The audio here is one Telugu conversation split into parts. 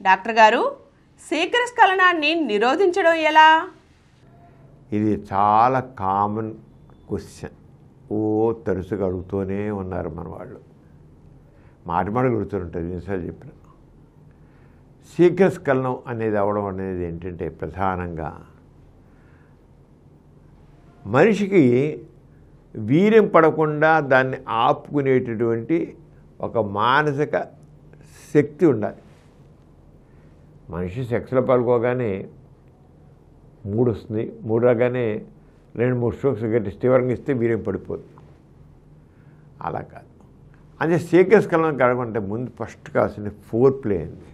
డాక్టర్ గారు, శీఘ్రస్ఖలనాన్ని నిరోధించడం ఎలా? ఇది చాలా కామన్ క్వశ్చన్. తరచుగా అడుగుతూనే ఉన్నారు మన వాళ్ళు. మాట అడుగుతుంటారు ఎన్నిసార్లు చెప్పిన. శీఘ్రస్ఖలనం అనేది అవడం అనేది ఏంటంటే ప్రధానంగా మనిషికి వీర్యం పడకుండా దాన్ని ఆపుకునేటటువంటి ఒక మానసిక శక్తి ఉండాలి. మనిషి సెక్స్లో పాల్గొగానే 3 వస్తుంది, 3 రాగానే 2-3 స్ట్రోక్స్ గట్టి తీవ్రంగా ఇస్తే వీర్యం పడిపోతుంది. అలా కాదు. అంటే శీఘ్రస్ఖలనం కలగమంటే ముందు ఫస్ట్ కావాల్సిన ఫోర్ ప్లే అండి.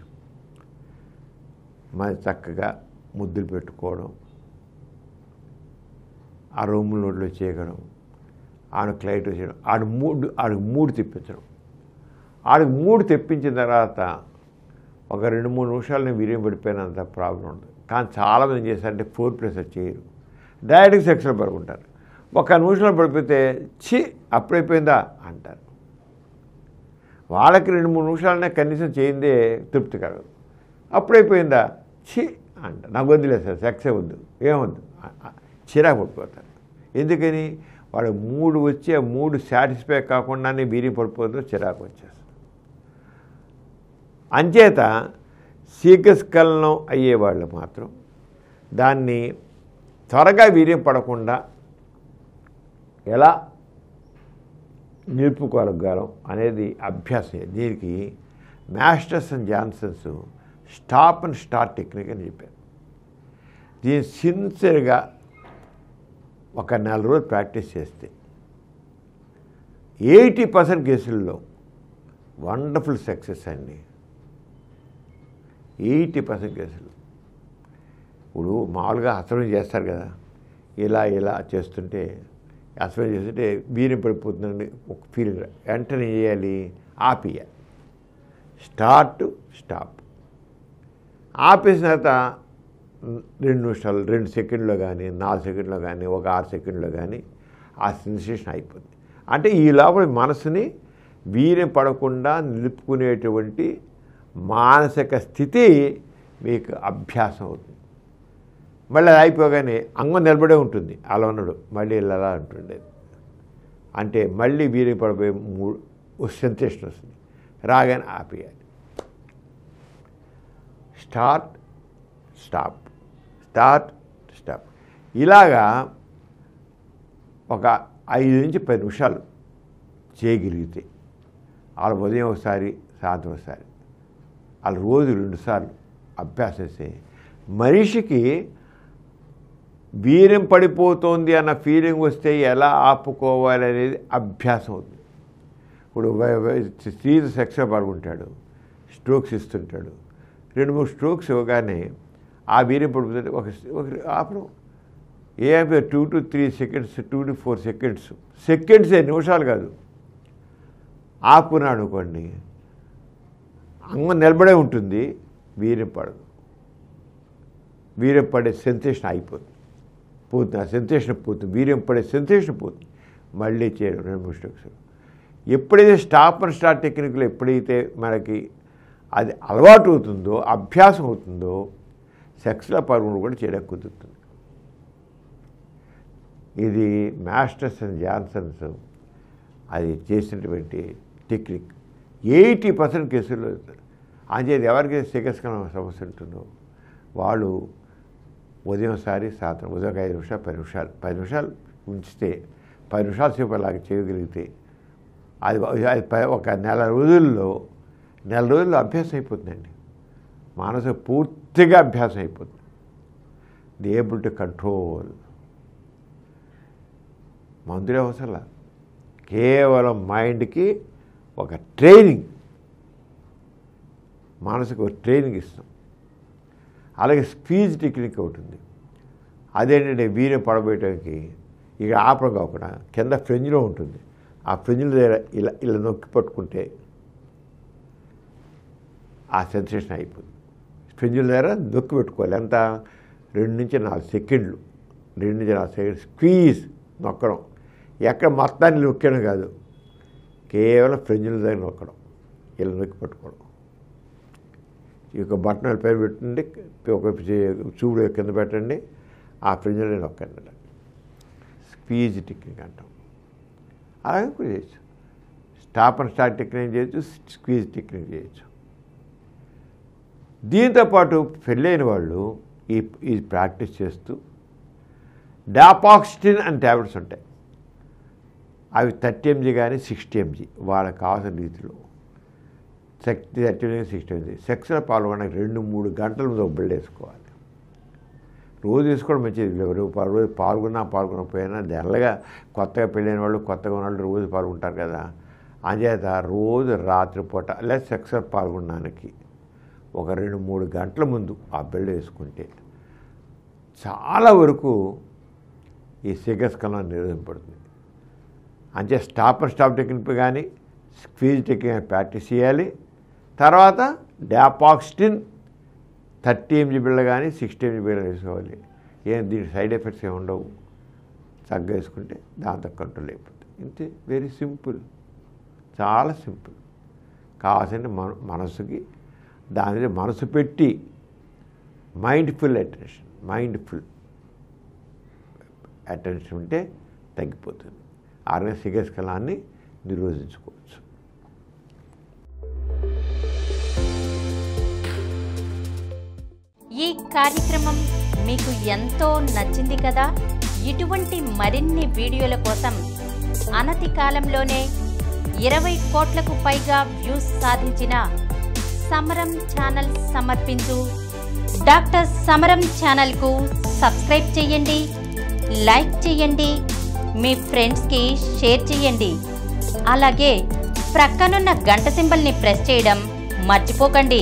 మరి చక్కగా ముద్దులు పెట్టుకోవడం, ఆ రూమ్లో చేయడం, ఆడ క్లైట్ చేయడం, ఆడికి మూడు తెప్పించడం. ఆడికి 3 తెప్పించిన తర్వాత ఒక 2-3 నిమిషాలు వీర్యం పడిపోయినంత ప్రాబ్లం ఉండదు. కానీ చాలామంది చేశారంటే 4 ప్లస్ చేయరు, డైరెక్ట్గా సెక్స్లో పడుకుంటారు. 1 నిమిషంలో పడిపోతే అప్పుడైపోయిందా అంటారు. వాళ్ళకి 2-3 నిమిషాలనే కనీసం చేయిందే తృప్తి కలగదు. అప్పుడైపోయిందా అంటారు. నాకు వద్దులేదు సార్, సెక్సే వద్దు, ఏమొద్దు, చిరాకు పడిపోతారు. ఎందుకని? వాడు 3 వచ్చి ఆ 3 సాటిస్ఫై కాకుండానే వీర్యం పడిపోతుందో చిరాకు వచ్చేస్తుంది. అంచేత శీఘ్రస్ఖలనం అయ్యేవాళ్ళు మాత్రం దాన్ని త్వరగా వీర్యం పడకుండా ఎలా నిలుపుకోగలం అనేది అభ్యాసం. దీనికి Masters and Johnsons stop and start technique అని చెప్పారు. దీన్ని సిన్సియర్గా ఒక 4 రోజులు ప్రాక్టీస్ చేస్తే 80% కేసుల్లో వండర్ఫుల్ సక్సెస్ అండి. 80% కేసులు. ఇప్పుడు మామూలుగా హస్తనం చేస్తారు కదా, ఇలా చేస్తుంటే హస్తనం చేస్తుంటే వీర్యం పడిపోతుందండి ఒక ఫీలింగ్. వెంటనే చేయాలి, ఆపేయాలి. స్టాప్. ఆపేసిన తర్వాత 2 నిమిషాలు, 2 సెకండ్లో కానీ, 4 సెకండ్లో కానీ, ఒక 6 సెకండ్లో కానీ ఆ సెన్సేషన్ అయిపోతుంది. అంటే ఈ లోపల మనసుని వీర్యం పడకుండా నిలుపుకునేటువంటి మానసిక స్థితి మీకు అభ్యాసం అవుతుంది. మళ్ళీ అది అయిపోగానే అంగం నిలబడే ఉంటుంది, అలా ఉన్నాడు మళ్ళీ ఇలా ఉంటుండేది. అంటే మళ్ళీ వీర్యం పడిపోయి సెన్సేషన్ వస్తుంది, రాగానే ఆపేయాలి. స్టాప్. ఇలాగా ఒక 5 నుంచి 10 నిమిషాలు చేయగలిగితే, వాళ్ళ ఉదయం ఒకసారి, సాయంత్రం ఒకసారి, వాళ్ళ రోజు 2 సార్లు అభ్యాసం చేస్తే మనిషికి వీర్యం పడిపోతుంది అన్న ఫీలింగ్ వస్తే ఎలా ఆపుకోవాలి అనేది అభ్యాసం అవుతుంది. ఇప్పుడు స్త్రీ సెక్స్లో పడుకుంటాడు, స్ట్రోక్స్ ఇస్తుంటాడు. 2-3 స్ట్రోక్స్ ఇవ్వగానే ఆ వీర్యం పడిపోతుంటే ఒక ఆపడం. ఏమైనా 2 to 3 సెకండ్స్, 2 to 4 సెకండ్స్ నిమిషాలు కాదు. ఆపుకున్నాడు అనుకోండి, అంగం నిలబడే ఉంటుంది, వీర్యం పడదు. వీర్యం పడే సెన్సేషన్ అయిపోతుంది, ఆ సెన్సేషన్ పోతుంది, వీర్యం పడే సెన్సేషన్ పోతుంది. మళ్ళీ చేయడం 2-3 స్ట్రోక్స్. ఎప్పుడైతే స్టాప్ అండ్ స్టార్ట్ టెక్నిక్లో ఎప్పుడైతే మనకి అది అలవాటు అవుతుందో, అభ్యాసం అవుతుందో, సెక్స్లో పరుగులు కూడా చేయడం కుదురుతుంది. ఇది మాస్టర్స్ అండ్ జాన్సన్స్ అది చేసినటువంటి టెక్నిక్. 80% కేసుల్లో అంచేది ఎవరికైతే శీఘ్రస్ఖలనం సమస్య ఉంటుందో వాళ్ళు ఉదయం ఒకసారి, సాయంత్రం ఉదయం 5 నిమిషాలు, 10 నిమిషాలు ఉంచితే, 10 నిమిషాల సేపు అలాగే చేయగలిగితే అది ఒక 4 రోజుల్లో అభ్యాసం అయిపోతుందండి. మనసు పూర్తిగా అభ్యాసం అయిపోతుంది. The able to control. మందులే అవసరంలా, కేవలం మైండ్కి ఒక ట్రైనింగ్, మనసుకు ఒక ట్రైనింగ్ ఇస్తాం. అలాగే స్క్వీజ్ టెక్నిక్ అవుతుంది. అదేంటంటే వీర్యం పడబోయటానికి ఇక ఆపడం కాకుండా కింద ఫ్రెంజ్లో ఉంటుంది, ఆ ఫ్రెంజ్ల దగ్గర ఇలా నొక్కి పట్టుకుంటే ఆ సెన్సేషన్ అయిపోతుంది. ఫ్రెంజ్ల దగ్గర నొక్కి పెట్టుకోవాలి. ఎంత? 2 నుంచి 4 సెకండ్లు. 2 నుంచి 4 సెకండ్లు స్క్వీజ్ నొక్కడం. ఎక్కడ మొత్తాన్ని నొక్కడం కాదు, కేవలం ఫ్రెంజ్ల దగ్గర నొక్కడం, ఇలా నొక్కి పట్టుకోవడం. ఈ యొక్క బటన్ పైన పెట్టండి, ఒక చూడు కింద పెట్టండి, ఆ ఫ్రింజ్లో నొక్కండి. స్క్వీజ్ టెక్నిక్ అంటాం. అలాగే కూడా చేయొచ్చు. స్టాప్ అండ్ స్టార్ట్ టెక్నిక్ చేయొచ్చు, స్క్వీజ్ టెక్నిక్ చేయొచ్చు. దీంతోపాటు పెళ్ళైన వాళ్ళు ఈ ప్రాక్టీస్ చేస్తూ డాపాక్సిటిన్ అని ట్యాబ్లెట్స్ ఉంటాయి. అవి 30 mg కానీ 60 mg వాళ్ళకి కావాల్సిన రీతిలో 30 mg 60 mg సెక్స్లో పాల్గొనడానికి 2-3 గంటల ముందు ఒక బిల్డ్ వేసుకోవాలి. రోజు వేసుకోవడం మంచిది. రోజు పాల్గొనకపోయినా జనరల్గా కొత్తగా పెళ్ళైన వాళ్ళు, కొత్తగా ఉన్న వాళ్ళు రోజు పాల్గొంటారు కదా. అంచేత రోజు రాత్రిపూట లేదా సెక్స్లో పాల్గొనడానికి ఒక 2-3 గంటల ముందు ఆ బిల్డ్ వేసుకుంటే చాలా వరకు ఈ శీఘ్రస్ఖలనం నిరోధింపబడుతుంది. అంటే స్టాప్ అండ్ స్టాప్ టెక్నిక్ కానీ స్క్వీజ్ టెక్నిక్ ప్రాక్టీస్ చేయాలి. తర్వాత డాపాక్సిటిన్ 30 mg బిళ్ళ కానీ 60 mg బిళ్ళ వేసుకోవాలి. దీనికి సైడ్ ఎఫెక్ట్స్ ఏమి ఉండవు. చక్కగా వేసుకుంటే దాంతో కంట్రోల్ అయిపోతుంది. ఇంతే, వెరీ సింపుల్, చాలా సింపుల్. కావాల్సిన మనసుకి దాని మీద మనసు పెట్టి మైండ్ఫుల్ అటెన్షన్ ఉంటే తగ్గిపోతుంది. ఆరోగ్య శీఘ్రస్ఖలనాన్ని నిరోధించుకోవచ్చు. ఈ కార్యక్రమం మీకు ఎంతో నచ్చింది కదా. ఇటువంటి మరిన్ని వీడియోల కోసం అనతి కాలంలోనే 20 కోట్లకు పైగా వ్యూస్ సాధించిన సమరం ఛానల్ సమర్పించు డాక్టర్ సమరం ఛానల్కు సబ్స్క్రైబ్ చేయండి, లైక్ చేయండి, మీ ఫ్రెండ్స్కి షేర్ చేయండి. అలాగే ప్రక్కనున్న గంట సింబల్ని ప్రెస్ చేయడం మర్చిపోకండి.